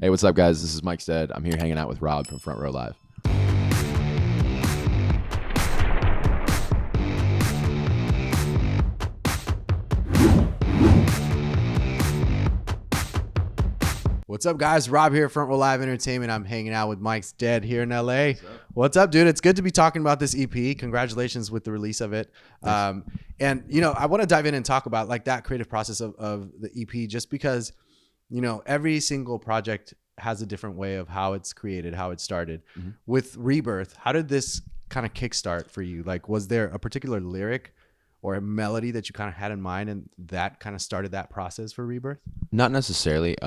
Hey, what's up, guys? This is Mike Stead. I'm here hanging out with Rob from Front Row Live. What's up, guys? Rob here, Front Row Live Entertainment. I'm hanging out with Mike Stead here in LA. What's up, dude? It's good to be talking about this EP. Congratulations with the release of it. And, you know, I want to dive in and talk about like that creative process of the EP, just because, you know, every single project has a different way of how it's created, how it started. Mm-hmm. With Rebirth, how did this kind of kickstart for you? Like, was there a particular lyric or a melody that you kind of had in mind and that kind of started that process for Rebirth? Not necessarily.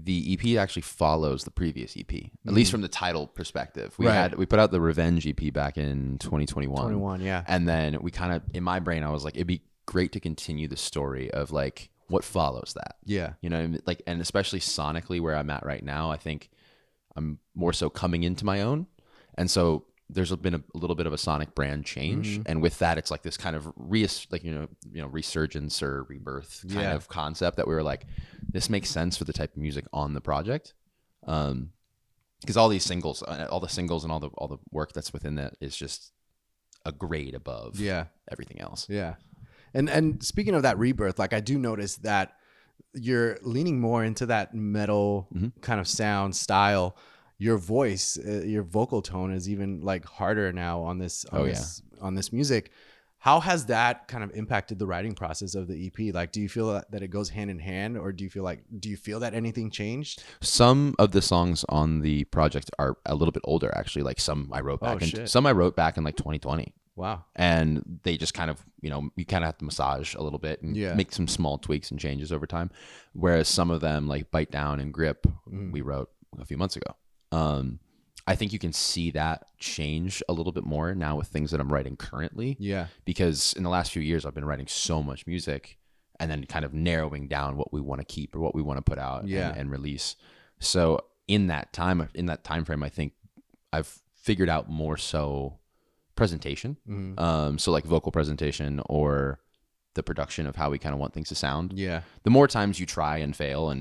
The EP actually follows the previous EP, at least from the title perspective. We put out the Revenge EP back in 2021. Yeah. And then we kind of, in my brain, I was like, it'd be great to continue the story of like what follows that. Yeah. You know, like, and especially sonically where I'm at right now, I think I'm more so coming into my own. And so there's been a little bit of a sonic brand change. Mm-hmm. And with that, it's like this kind of resurgence or rebirth kind of concept that we were like, this makes sense for the type of music on the project. Because all these singles, all the singles and all the work that's within that is just a grade above everything else. Yeah. And speaking of that rebirth, like I do notice that you're leaning more into that metal kind of sound style. Your voice, your vocal tone is even like harder now on this music. How has that kind of impacted the writing process of the EP? Like, do you feel that it goes hand in hand, or do you feel that anything changed? Some of the songs on the project are a little bit older, actually. Like some I wrote back in like 2020. Wow. And they just kind of, you kind of have to massage a little bit and make some small tweaks and changes over time. Whereas some of them, like Bite Down and Grip, we wrote a few months ago. I think you can see that change a little bit more now with things that I'm writing currently. Yeah. Because in the last few years, I've been writing so much music and then kind of narrowing down what we want to keep or what we want to put out and release. So in that time frame, I think I've figured out more so presentation. Mm-hmm. So like vocal presentation or the production of how we kind of want things to sound. Yeah. The more times you try and fail,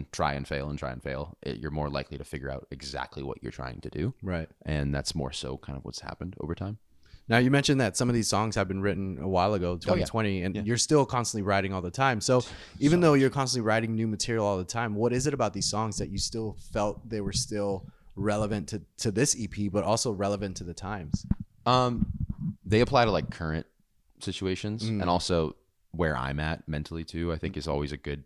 you're more likely to figure out exactly what you're trying to do. Right. And that's more so kind of what's happened over time. Now, you mentioned that some of these songs have been written a while ago, 2020, and you're still constantly writing all the time. So even though you're constantly writing new material all the time, what is it about these songs that you still felt they were still relevant to this EP, but also relevant to the times? They apply to like current situations and also where I'm at mentally too, I think is always a good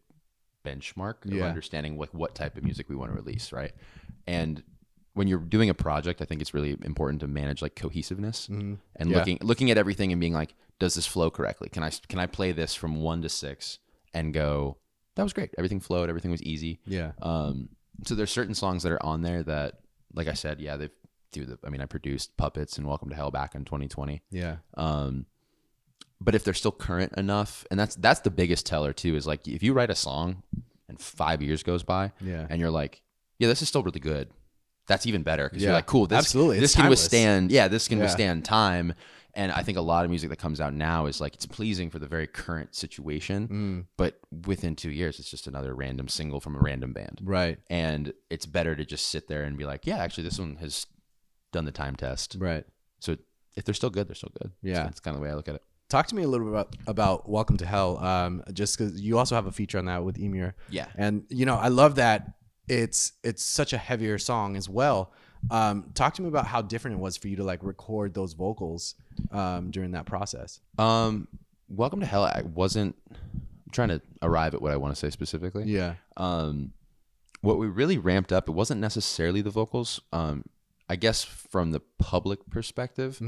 benchmark of understanding like what type of music we want to release, right? And when you're doing a project, I think it's really important to manage like cohesiveness and looking at everything and being like, does this flow correctly? Can I play this from 1 to 6 and go, that was great, everything flowed, everything was easy. Yeah. So there's certain songs that are on there that, like I said, I produced Puppets and Welcome to Hell back in 2020. Yeah. But if they're still current enough, and that's the biggest teller too, is like if you write a song and 5 years goes by and you're like, yeah, this is still really good. That's even better because you're like, cool, this can withstand, withstand time. And I think a lot of music that comes out now is like, it's pleasing for the very current situation, but within 2 years, it's just another random single from a random band. Right. And it's better to just sit there and be like, yeah, actually this one has done the time test. Right. So if they're still good, they're still good. Yeah. So that's kind of the way I look at it. Talk to me a little bit about Welcome to Hell, just because you also have a feature on that with Emir. Yeah. And, I love that it's such a heavier song as well. Talk to me about how different it was for you to like record those vocals during that process. Welcome to Hell, I'm trying to arrive at what I want to say specifically. Yeah. What we really ramped up, it wasn't necessarily the vocals. I guess from the public perspective,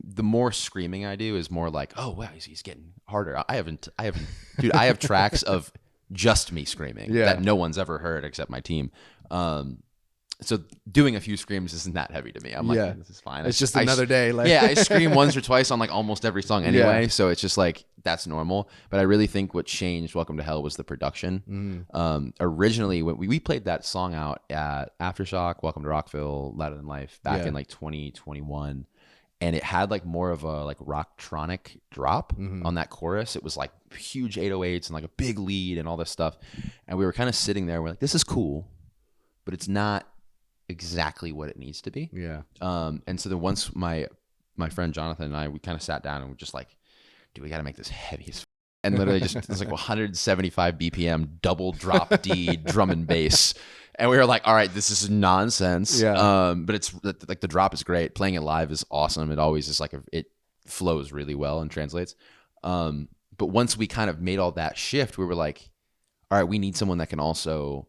the more screaming I do is more like, oh wow, he's getting harder. I have tracks of just me screaming that no one's ever heard except my team. So doing a few screams isn't that heavy to me. I'm like, this is fine. It's just another day. Like I scream once or twice on like almost every song anyway. So it's just like, that's normal. But I really think what changed Welcome to Hell was the production. Originally, when we played that song out at Aftershock, Welcome to Rockville, Louder Than Life back in like 2021. and it had like more of a like rocktronic drop on that chorus. It was like huge 808s and like a big lead and all this stuff. And we were kind of sitting there. We're like, this is cool, but it's not exactly what it needs to be. Yeah. And so then once my friend Jonathan and I, we kind of sat down and we're just like, dude, we got to make this heavy as and literally just it was like 175 BPM double drop D drum and bass. And we were like, all right, this is nonsense. Yeah. But it's like the drop is great. Playing it live is awesome. It always is like it flows really well and translates. But once we kind of made all that shift, we were like, all right, we need someone that can also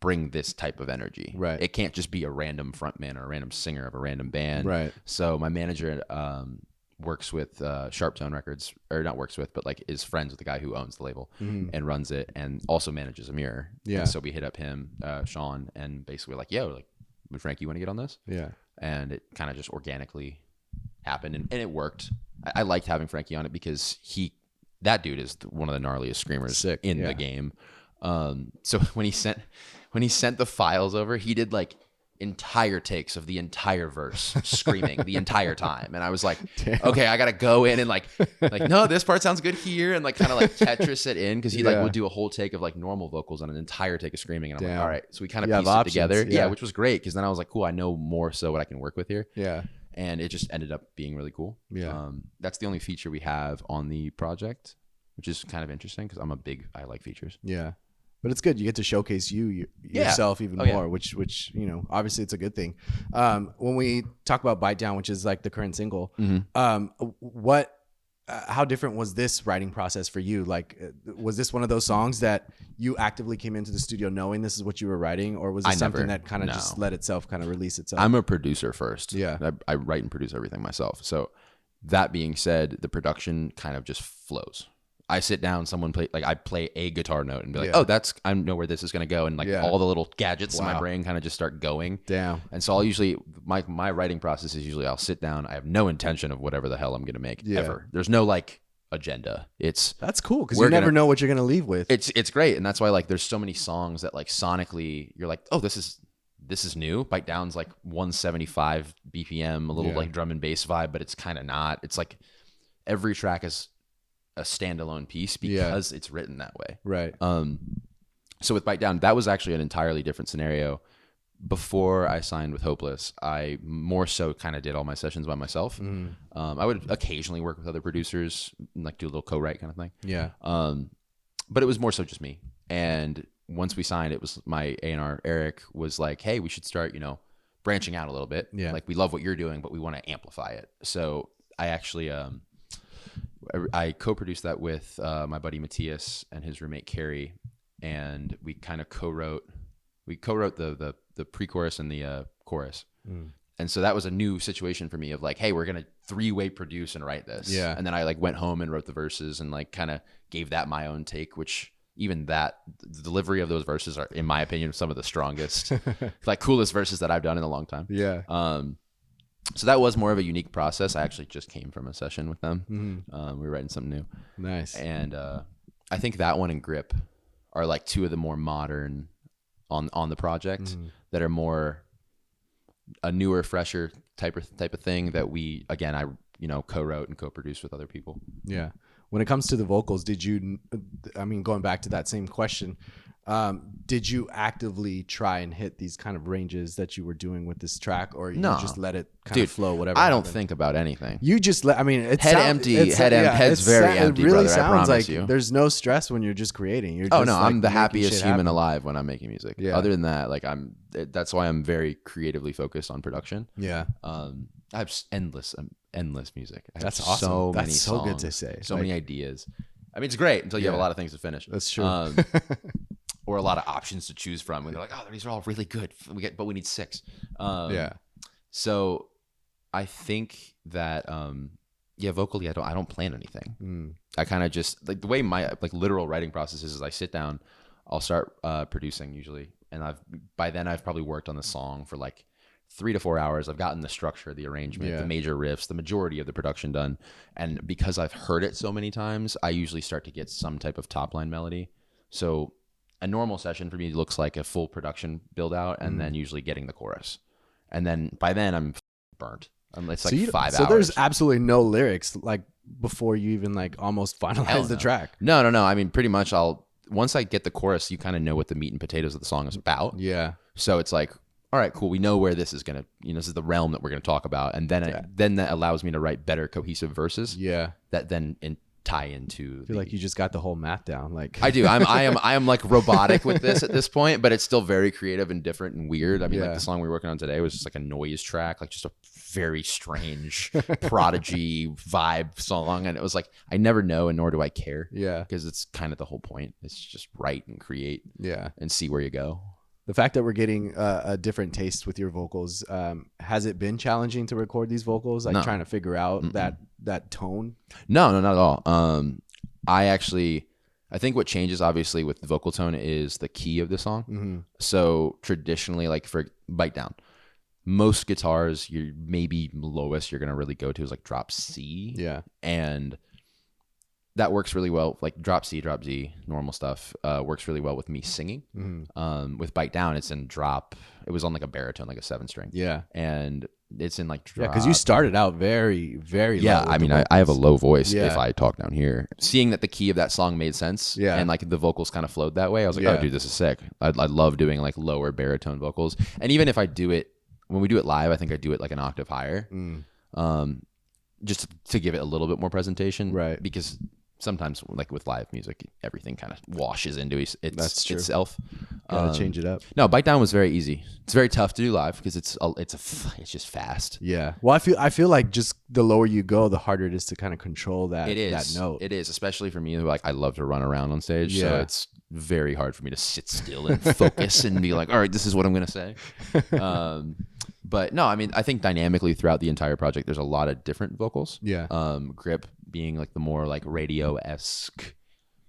bring this type of energy. Right. It can't just be a random frontman or a random singer of a random band. Right. So my manager works with Sharptone Records, or not works with, but like is friends with the guy who owns the label and runs it, and also manages Amir. Yeah. And so we hit up him, Sean, and basically like, yo, like, would Frankie want to get on this? Yeah. And it kind of just organically happened, and it worked. I liked having Frankie on it because that dude is one of the gnarliest screamers in the game. So when he sent the files over, he did like entire takes of the entire verse screaming the entire time, and I was like, okay, I gotta go in and like no, this part sounds good here, and like kind of like Tetris it in, because he like would do a whole take of like normal vocals on an entire take of screaming, and I'm like, all right, so we kind of pieced it together, which was great, because then I was like, cool, I know more so what I can work with here, and it just ended up being really cool. That's the only feature we have on the project, which is kind of interesting because I like features. But it's good. You get to showcase yourself even more, which you know, obviously it's a good thing. When we talk about Bite Down, which is like the current single, how different was this writing process for you? Like, was this one of those songs that you actively came into the studio knowing this is what you were writing, or was it something that kind of just let itself kind of release itself? I'm a producer first. Yeah. I write and produce everything myself. So that being said, the production kind of just flows. I sit down, I play a guitar note and be like, oh, I know where this is going to go. And like all the little gadgets in my brain kind of just start going. Damn. And so I'll usually, my writing process is usually I'll sit down. I have no intention of whatever the hell I'm going to make ever. There's no like agenda. That's cool, because you never know what you're going to leave with. It's great. And that's why like there's so many songs that like sonically you're like, oh, this is new. Bite Down's like 175 BPM, a little like drum and bass vibe, but it's kind of not. It's like every track is a standalone piece because it's written that way. Right. So with Bite Down, that was actually an entirely different scenario. Before I signed with Hopeless, I more so kind of did all my sessions by myself. I would occasionally work with other producers, like do a little co-write kind of thing. Yeah. But it was more so just me. And once we signed, it was my A&R, Eric, was like, hey, we should start, branching out a little bit. Yeah. Like, we love what you're doing, but we want to amplify it. So I actually... I co-produced that with my buddy Matthias and his roommate Carrie, and we kind of co-wrote the pre-chorus and the chorus. And so that was a new situation for me of like, hey, we're gonna 3-way produce and write this. And then I like went home and wrote the verses and like kind of gave that my own take, which even the delivery of those verses are, in my opinion, some of the strongest, like coolest verses that I've done in a long time. So that was more of a unique process. I actually just came from a session with them. We were writing something new. Nice. And I think that one and Grip are like two of the more modern on the project that are more a newer, fresher type of thing that I co-wrote and co-produced with other people. Yeah. When it comes to the vocals, going back to that same question, did you actively try and hit these kind of ranges that you were doing with this track, or you just let it kind of flow, whatever? I don't think about anything. You just let, it's head's very empty, it really brother, sounds like you. There's no stress when you're just creating. You're just, I'm the happiest human alive when I'm making music. Other than that, like that's why I'm very creatively focused on production. I have endless music. That's awesome. So many That's songs, so good to say. So many ideas. I mean, it's great until you have a lot of things to finish. That's true. Or a lot of options to choose from. When they're like, oh, these are all really good, but we need 6. So I think that vocally, I don't plan anything. I kind of just like the way my like literal writing process is I sit down, I'll start producing usually, and by then I've probably worked on the song for like 3 to 4 hours. I've gotten the structure, the arrangement, the major riffs, the majority of the production done. And because I've heard it so many times, I usually start to get some type of top line melody. So a normal session for me looks like a full production build out and then usually getting the chorus. And then by then I'm burnt. It's like 5 hours. So there's absolutely no lyrics like before you even like almost finalize the track. No. I mean, pretty much once I get the chorus, you kind of know what the meat and potatoes of the song is about. Yeah. So it's like, all right, cool. We know where this is going to, this is the realm that we're going to talk about. And then, then that allows me to write better cohesive verses. Yeah. That then tie into. I feel like you just got the whole math down. Like I do. I am like robotic with this at this point, but it's still very creative and different and weird. I mean, like the song we were working on today was just like a noise track, like just a very strange Prodigy vibe song. And it was like, I never know, and nor do I care. Yeah. Because it's kind of the whole point. It's just write and create. Yeah. And see where you go. The fact that we're getting a different taste with your vocals, has it been challenging to record these vocals? Like trying to figure out that tone? No, not at all. I think what changes obviously with the vocal tone is the key of the song. Mm-hmm. So traditionally, like for Bite Down, most guitars, your maybe lowest you're gonna really go to is like drop C. Yeah, and that works really well. Like drop C, drop D, normal stuff works really well with me singing. Mm-hmm. With Bite Down, it's in drop. It was on like a baritone, like a 7-string. Yeah, and it's in like drop. Yeah, because you started out very, very low. I mean, I have a low voice if I talk down here. Seeing that the key of that song made sense, and like the vocals kind of flowed that way, I was like, oh, dude, this is sick. I love doing like lower baritone vocals, and even if I do it when we do it live, I think I do it like an octave higher, just to give it a little bit more presentation, right? Because sometimes, like with live music, everything kind of washes into itself. Gotta change it up. No, Bite Down was very easy. It's very tough to do live because it's just fast. Yeah. Well, I feel like just the lower you go, the harder it is to kind of control that. That note. It is, especially for me. Like I love to run around on stage, so it's very hard for me to sit still and focus and be like, all right, this is what I'm gonna say. But no, I mean, I think dynamically throughout the entire project, there's a lot of different vocals. Yeah. Grip being like the more like radio-esque,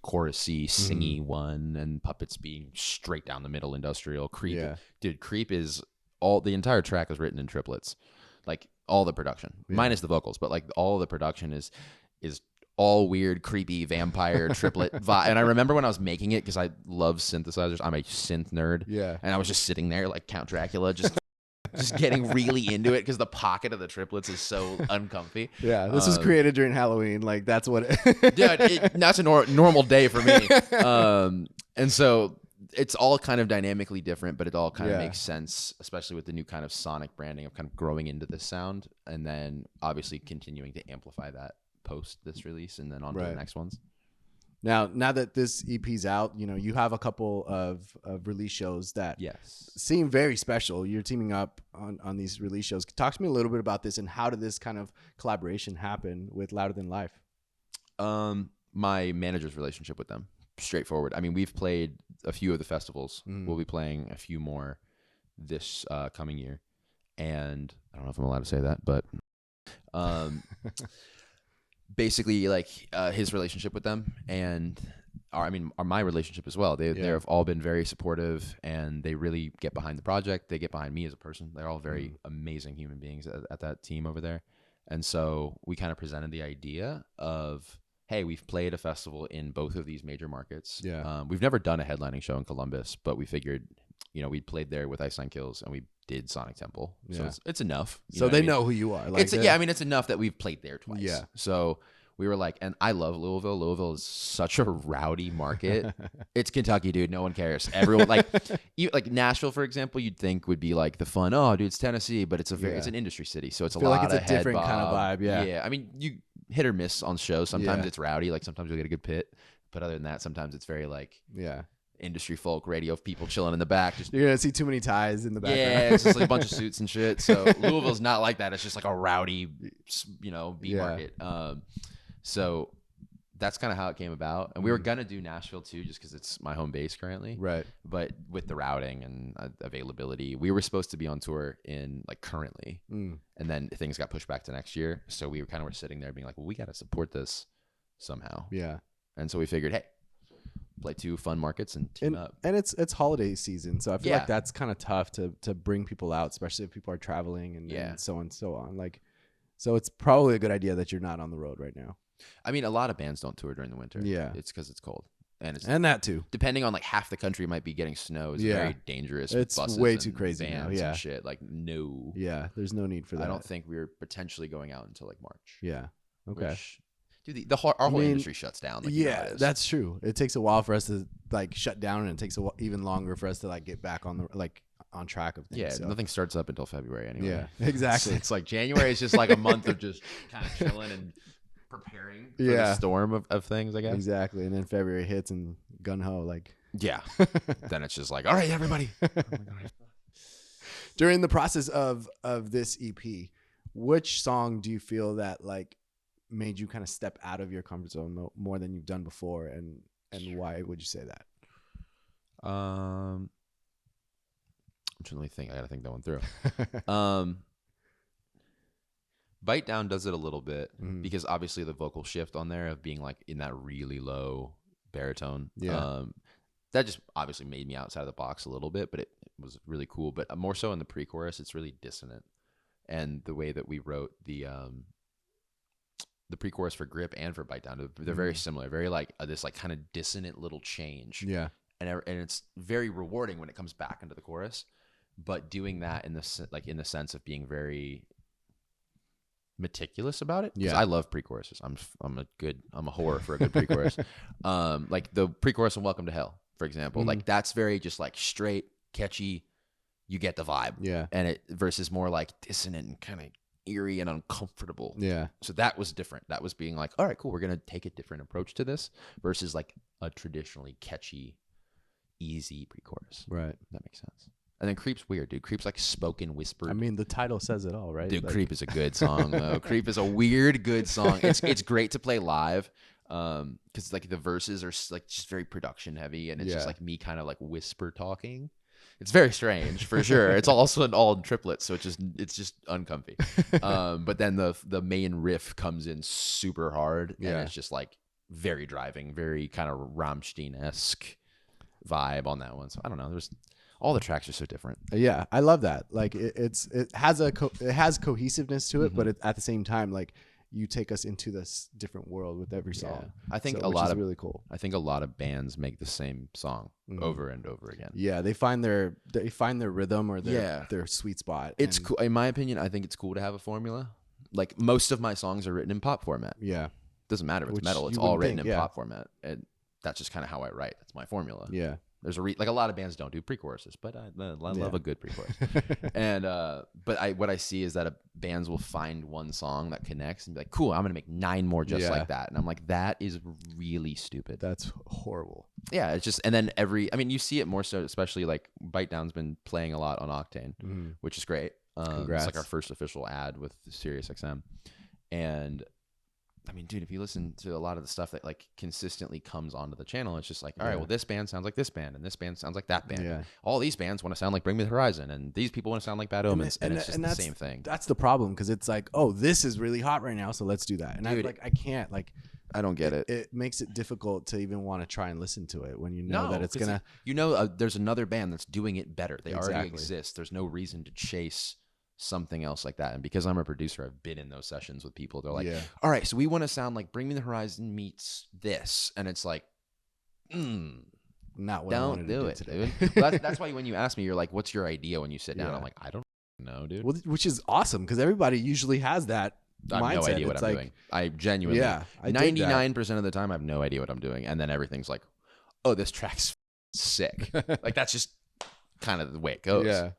chorusy, singy one, and Puppets being straight down the middle, industrial. Creep, dude, Creep is the entire track is written in triplets, like all the production, minus the vocals, but like all the production is all weird, creepy vampire triplet vibe. And I remember when I was making it, because I love synthesizers, I'm a synth nerd. Yeah. And I was just sitting there like Count Dracula, just getting really into it because the pocket of the triplets is so uncomfy. Yeah, this was created during Halloween. Like that's what dude, that's a normal day for me. And so it's all kind of dynamically different, but it all kind of makes sense, especially with the new kind of sonic branding of kind of growing into this sound, and then obviously continuing to amplify that post this release and then on to the next ones. Now that this EP's out, you have a couple of release shows that seem very special. You're teaming up on these release shows. Talk to me a little bit about this and how did this kind of collaboration happen with Louder Than Life? My manager's relationship with them, straightforward. I mean, we've played a few of the festivals. We'll be playing a few more this coming year. And I don't know if I'm allowed to say that, but basically like his relationship with them and my relationship as well. They have all been very supportive, and they really get behind the project. They get behind me as a person. They're all very amazing human beings at that team over there. And so we kind of presented the idea of, hey, we've played a festival in both of these major markets. Yeah. We've never done a headlining show in Columbus, but we figured, we played there with Iceland Kills, and we did Sonic Temple. So it's enough. So they know who you are. Like it's enough that we've played there twice. Yeah. So we were like, and I love Louisville. Louisville is such a rowdy market. It's Kentucky, dude. No one cares. Everyone like Nashville, for example, you'd think would be like the fun. Oh, dude, it's Tennessee, but it's it's an industry city, so it's a lot of it's a different kind of vibe. Yeah. Yeah. I mean, you hit or miss on shows. Sometimes it's rowdy. Like sometimes you'll get a good pit, but other than that, sometimes it's very like industry folk radio people chilling in the back. You're gonna see too many ties in the background. Yeah, it's just like a bunch of suits and shit. So Louisville's not like that. It's just like a rowdy, B market. So that's kind of how it came about. And we were gonna do Nashville too, just because it's my home base currently. Right. But with the routing and availability, we were supposed to be on tour in like currently, and then things got pushed back to next year. So we were sitting there being like, well, we got to support this somehow. Yeah. And so we figured, hey, play two fun markets and team up. And it's holiday season, so I feel like that's kind of tough to bring people out, especially if people are traveling and so on and so on. Like, so it's probably a good idea that you're not on the road right now. I mean, a lot of bands don't tour during the winter. Yeah, it's because it's cold. and that too. Depending on like half the country might be getting snow is very dangerous. It's buses way and too crazy now. vans Yeah, and shit. Like no. Yeah, there's no need for that. I don't think we're potentially going out until like March. Yeah. Okay. Which, dude, our whole industry shuts down. Like, yeah, that's true. It takes a while for us to like shut down, and it takes even longer for us to like get back on the on track of things. Yeah, so. Nothing starts up until February anyway. Yeah, exactly. It's like January is just like a month of just kind of chilling and preparing for the storm of things, I guess. Exactly. And then February hits and gun ho, like. Yeah. Then it's just like, all right, everybody. Oh my God. During the process of this EP, which song do you feel that like made you kind of step out of your comfort zone more than you've done before, and why would you say that? I'm trying to think. I gotta think that one through. Bite Down does it a little bit because obviously the vocal shift on there of being like in that really low baritone. Yeah. That just obviously made me outside of the box a little bit, but it was really cool. But more so in the pre-chorus, it's really dissonant, and the way that we wrote the pre-chorus for Grip and for Bite Down, they're very similar, very like this like kind of dissonant little change. Yeah. And it's very rewarding when it comes back into the chorus, but doing that in the sense of being very meticulous about it. Yeah, I love pre-choruses. I'm a whore for a good pre-chorus. Like the pre-chorus in Welcome to Hell, for example. Like that's very just like straight, catchy. You get the vibe. Yeah. And it versus more like dissonant and kind of eerie and uncomfortable. Yeah. So that was different. That was being like, all right, cool. We're gonna take a different approach to this versus like a traditionally catchy, easy pre-chorus. Right. That makes sense. And then Creep's weird, dude. Creep's like spoken whispered. I mean, the title says it all, right? Dude, like... Creep is a good song, though. Creep is a weird, good song. It's great to play live because like the verses are like just very production heavy, and it's just like me kind of like whisper talking. It's very strange for sure. It's also all in triplets, so it's just uncomfy. But then the main riff comes in super hard, and it's just like very driving, very kind of Rammstein-esque vibe on that one. So I don't know. All the tracks are so different. Yeah, I love that. Like it has cohesiveness to it, but at the same time, like you take us into this different world with every song. I think a lot of really cool. I think a lot of bands make the same song over and over again. Yeah, they find their rhythm or their sweet spot. It's cool. In my opinion, I think it's cool to have a formula. Like most of my songs are written in pop format. Yeah, doesn't matter if it's metal. It's all written in pop format, and that's just kind of how I write. That's my formula. Yeah. There's like a lot of bands don't do pre-choruses, but I love a good pre-chorus. And but what I see is that bands will find one song that connects and be like, cool, I'm gonna make 9 more just like that. And I'm like, that is really stupid. That's horrible. Yeah, it's just, and then you see it more so, especially like Bite Down's been playing a lot on Octane, which is great. It's like our first official ad with SiriusXM, and I mean, dude, if you listen to a lot of the stuff that like consistently comes onto the channel, it's just like, all right, well, this band sounds like this band, and this band sounds like that band. Yeah. All these bands want to sound like Bring Me the Horizon, and these people want to sound like Bad Omens, and it's just the same thing. That's the problem, because it's like, oh, this is really hot right now, so let's do that. And dude, I can't, like, I don't get it. It makes it difficult to even want to try and listen to it when you know that it's gonna. There's another band that's doing it better. They already exist. There's no reason to chase something else like that. And because I'm a producer, I've been in those sessions with people. They're like, all right, so we want to sound like Bring Me the Horizon meets this, and it's like, not what I wanted to do today. Dude. Well, that's why when you ask me, you're like, what's your idea when you sit down? I'm like, I don't know, dude. Well, which is awesome, because everybody usually has that mindset. I have no idea what I'm doing. I genuinely 99% of the time I have no idea what I'm doing, and then everything's like, oh, this track's sick. Like that's just kind of the way it goes. Yeah.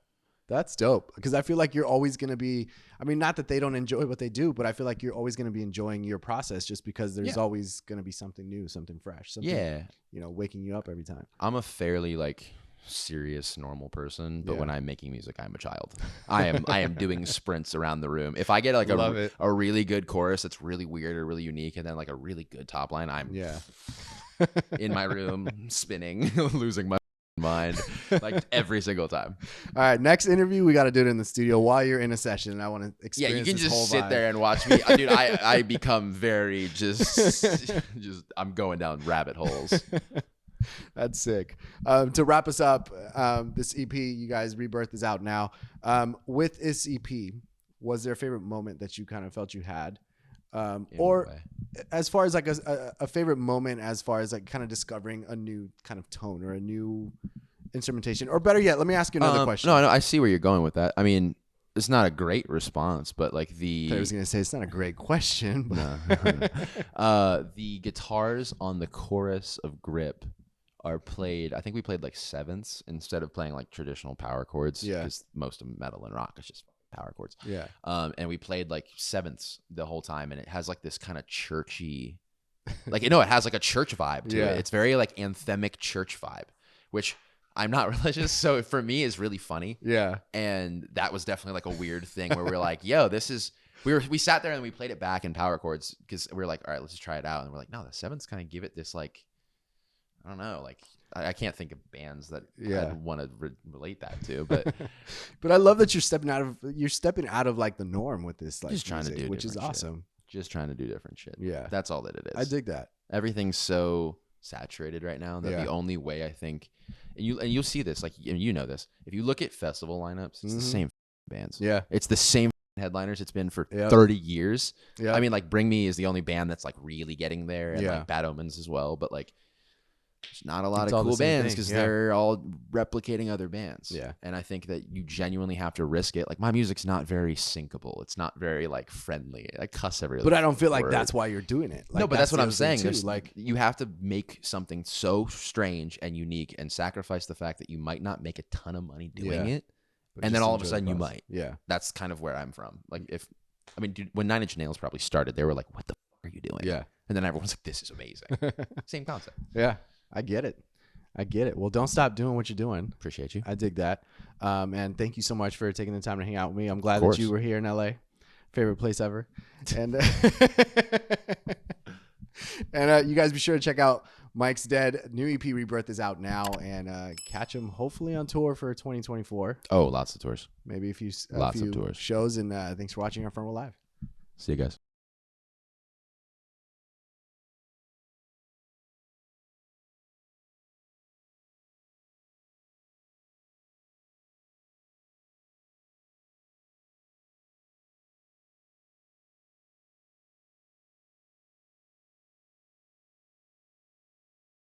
That's dope, because I feel like you're always going to be, I mean, not that they don't enjoy what they do, but I feel like you're always going to be enjoying your process, just because there's always going to be something new, something fresh, something, waking you up every time. I'm a fairly like serious, normal person, but when I'm making music, I'm a child. I am doing sprints around the room. If I get like a really good chorus that's really weird or really unique, and then like a really good top line, I'm in my room spinning, losing my mind like every single time. All right, next interview we got to do it in the studio while you're in a session, and I want to experience. Yeah, you can this just whole sit vibe. there and watch me, dude. I become very just I'm going down rabbit holes. That's sick. To wrap us up, this EP, you guys, Rebirth is out now. With this EP, was there a favorite moment that you kind of felt you had Or as far as like a favorite moment, as far as like kind of discovering a new kind of tone or a new instrumentation, or better yet, let me ask you another question. No, I see where you're going with that. I mean, it's not a great response, but like I was gonna say it's not a great question. But the guitars on the chorus of Grip are played. I think we played like sevenths instead of playing like traditional power chords. Yeah, because most of metal and rock is just power chords. Yeah. And we played like sevenths the whole time, and it has like this kind of churchy, like it has like a church vibe to it. It's very like anthemic church vibe, which I'm not religious, so for me is really funny. Yeah. And that was definitely like a weird thing where we're like, yo, this is we sat there and we played it back in power chords because we were like, all right, let's just try it out. And we're like, no, the sevenths kind of give it this like, I don't know, like I can't think of bands that I'd want to relate that to, but but I love that you're stepping out of like the norm with this, like just trying music, to do, which is awesome. Just trying to do different shit. Yeah, that's all that it is. I dig that. Everything's so saturated right now that the only way I think, and you'll see this, like you know this, if you look at festival lineups, it's the same bands. Yeah, it's the same headliners it's been for 30 years. Yeah, I mean, like Bring Me is the only band that's like really getting there, and like Bad Omens as well, but like there's not a lot of cool bands because they're all replicating other bands. Yeah. And I think that you genuinely have to risk it. Like my music's not very syncable. It's not very like friendly. I cuss every But I don't feel like that's why you're doing it. Like, no, but that's what I'm saying. Too. Like you have to make something so strange and unique and sacrifice the fact that you might not make a ton of money doing it. And then all of a sudden you might. Yeah. That's kind of where I'm from. Like dude, when 9 Inch Nails probably started, they were like, what the fuck are you doing? Yeah. And then everyone's like, this is amazing. Same concept. Yeah. I get it. Well, don't stop doing what you're doing. Appreciate you. I dig that. And thank you so much for taking the time to hang out with me. I'm glad that you were here in LA. Favorite place ever. And and you guys be sure to check out Mike's Dead. New EP Rebirth is out now, and catch him hopefully on tour for 2024. Oh, lots of tours. Maybe a few tours. shows. And thanks for watching our Front Row Live. See you guys.